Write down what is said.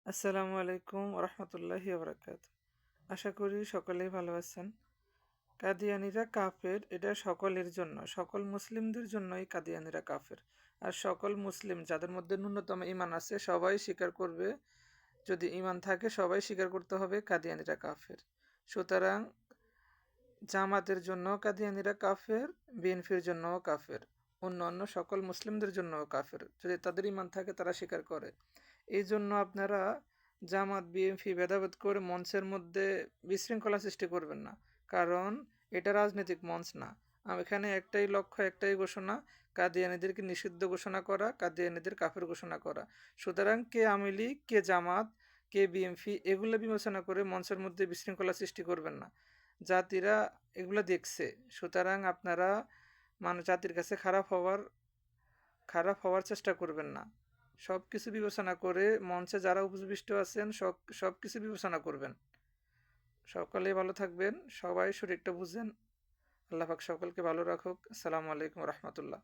আসসালামু আলাইকুম রহমতুল্লাহি ওবরাকাত। আশা করি সকলেই ভালো আছেন। কাদিয়ানিরা কাফের, এটা সকলের জন্য, সকল মুসলিমদের জন্যই কাদিয়ানিরা কাফের। আর সকল মুসলিম যাদের মধ্যে ন্যূনতম ঈমান আছে সবাই স্বীকার করবে, যদি ঈমান থাকে সবাই স্বীকার করতে হবে কাদিয়ানিরা কাফের। সুতরাং জামাতের জন্য কাদিয়ানিরা কাফের, বিএনপির জন্যও কাফের, অন্য সকল মুসলিমদের জন্যও কাফের, যদি তাদের ঈমান থাকে তারা স্বীকার করে। এই জন্য আপনারা জামাত বিএনপি ভেদাভেদ করে মঞ্চের মধ্যে বিশৃঙ্খলা সৃষ্টি করবেন না, কারণ এটা রাজনৈতিক মঞ্চ না। এখানে একটাই লক্ষ্য, একটাই ঘোষণা, কাদিয়ানীদেরকে নিষিদ্ধ ঘোষণা করা, কাদিয়ানীদের কাফের ঘোষণা করা। সুতরাং কে আওয়ামী লীগ, কে জামাত, কে বিএনপি, এগুলো বিবেচনা করে মঞ্চের মধ্যে বিশৃঙ্খলা সৃষ্টি করবেন না। জাতিরা এগুলো দেখছে, সুতরাং আপনারা জাতির কাছে খারাপ হওয়ার চেষ্টা করবেন না। সব কিছু বিবেচনা করে মঞ্চে যারা উপবিষ্ট আছেন সব কিছু বিবেচনা করবেন। সকলেই ভালো থাকবেন, সবাই শরীরটা বুঝেন। আল্লাহ পাক সকলকে ভালো রাখুক। আসসালামু আলাইকুম রহমতুল্লাহ।